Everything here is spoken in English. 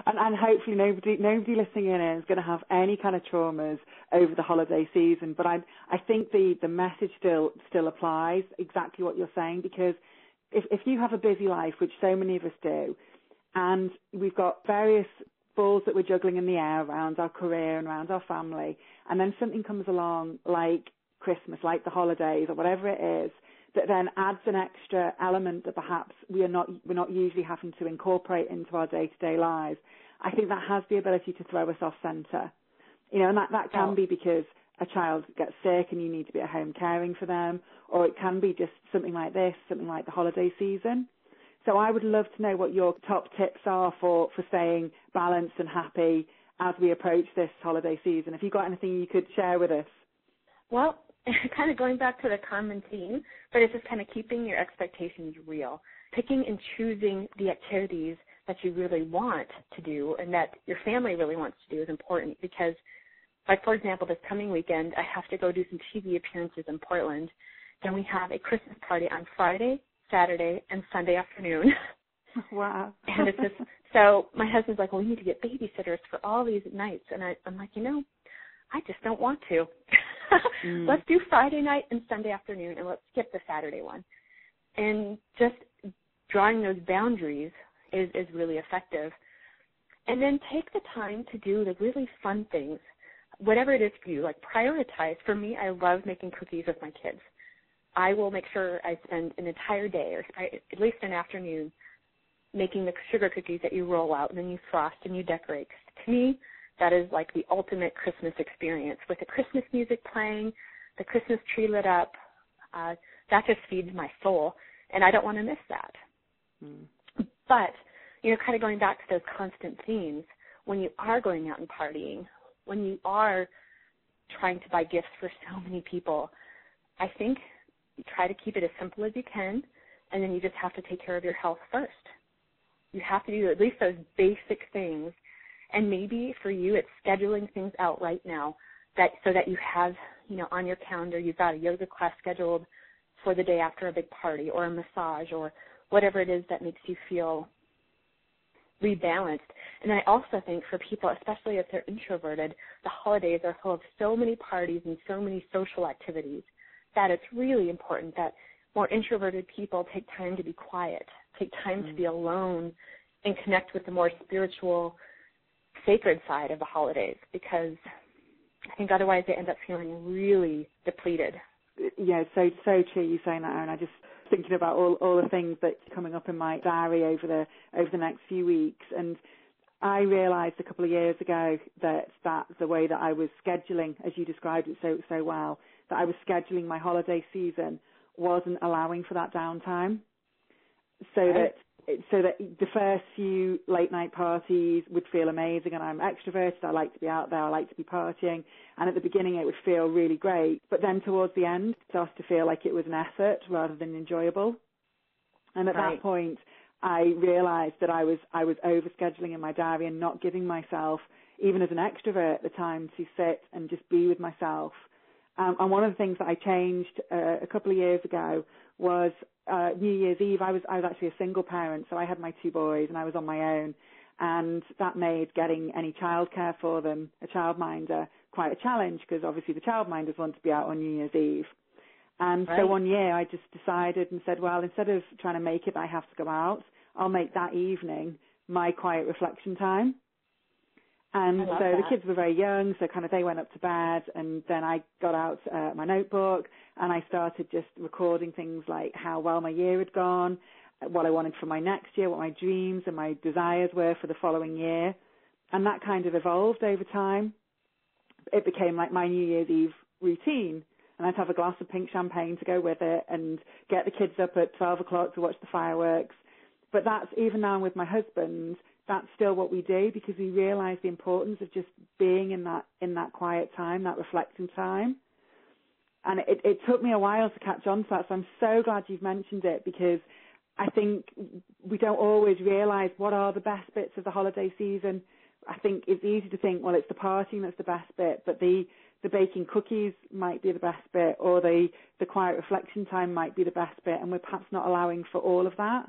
And hopefully nobody listening in is going to have any kind of traumas over the holiday season. But I think the message still applies, exactly what you're saying, because if you have a busy life, which so many of us do, and we've got various balls that we're juggling in the air around our career and around our family, and then something comes along like Christmas, like the holidays or whatever it is, that then adds an extra element that perhaps we're not usually having to incorporate into our day-to-day lives, I think that has the ability to throw us off centre. And that can be because a child gets sick and you need to be at home caring for them, or it can be just something like this, something like the holiday season. So I would love to know what your top tips are for staying balanced and happy as we approach this holiday season. If you've got anything you could share with us. Well, kind of going back to the common theme, but it's just kind of keeping your expectations real, picking and choosing the activities that you really want to do and that your family really wants to do is important because, like, for example, this coming weekend, I have to go do some TV appearances in Portland. Then we have a Christmas party on Friday, Saturday, and Sunday afternoon. Wow. And it's just, so my husband's like, well, we need to get babysitters for all these nights. And I'm like, I just don't want to. Let's do Friday night and Sunday afternoon, and let's skip the Saturday one. And just drawing those boundaries is really effective. And then take the time to do the really fun things, whatever it is for you, like prioritize. For me, I love making cookies with my kids. I will make sure I spend an entire day or at least an afternoon making the sugar cookies that you roll out and then you frost and you decorate. To me, that is like the ultimate Christmas experience with the Christmas music playing, the Christmas tree lit up. That just feeds my soul, and I don't want to miss that. But, kind of going back to those constant themes, when you are going out and partying, when you are trying to buy gifts for so many people, I think you try to keep it as simple as you can, and then you just have to take care of your health first. You have to do at least those basic things. And maybe for you, it's scheduling things out right now so that you have, on your calendar, you've got a yoga class scheduled for the day after a big party or a massage or whatever it is that makes you feel rebalanced. And I also think for people, especially if they're introverted, the holidays are full of so many parties and so many social activities that it's really important that more introverted people take time to be quiet, take time to be alone and connect with the more spiritual, sacred side of the holidays, because I think otherwise they end up feeling really depleted. Yeah, so true you saying that, Erin. I just thinking about all the things that's coming up in my diary over the next few weeks, and I realised a couple of years ago that the way that I was scheduling, as you described it so well, that I was scheduling my holiday season wasn't allowing for that downtime. So that the first few late night parties would feel amazing, and I'm extroverted, I like to be out there, I like to be partying, and at the beginning it would feel really great, but then towards the end it started to feel like it was an effort rather than enjoyable. And at that point I realized that I was overscheduling in my diary and not giving myself, even as an extrovert, the time to sit and just be with myself. And one of the things that I changed a couple of years ago was New Year's Eve. I was actually a single parent, so I had my two boys and I was on my own, and that made getting any childcare for them, a childminder, quite a challenge, because obviously the childminders want to be out on New Year's Eve. And so one year I just decided and said, well, instead of trying to make it I have to go out, I'll make that evening my quiet reflection time. And so the kids were very young, so kind of they went up to bed, and then I got out my notebook and I started just recording things like how well my year had gone, what I wanted for my next year, what my dreams and my desires were for the following year. And that kind of evolved over time. It became like my New Year's Eve routine. And I'd have a glass of pink champagne to go with it and get the kids up at 12 o'clock to watch the fireworks. But that's, even now with my husband, that's still what we do, because we realise the importance of just being in that quiet time, that reflecting time. And it took me a while to catch on to that, so I'm so glad you've mentioned it, because I think we don't always realise what are the best bits of the holiday season. I think it's easy to think, well, it's the partying that's the best bit, but the baking cookies might be the best bit, or the quiet reflection time might be the best bit, and we're perhaps not allowing for all of that.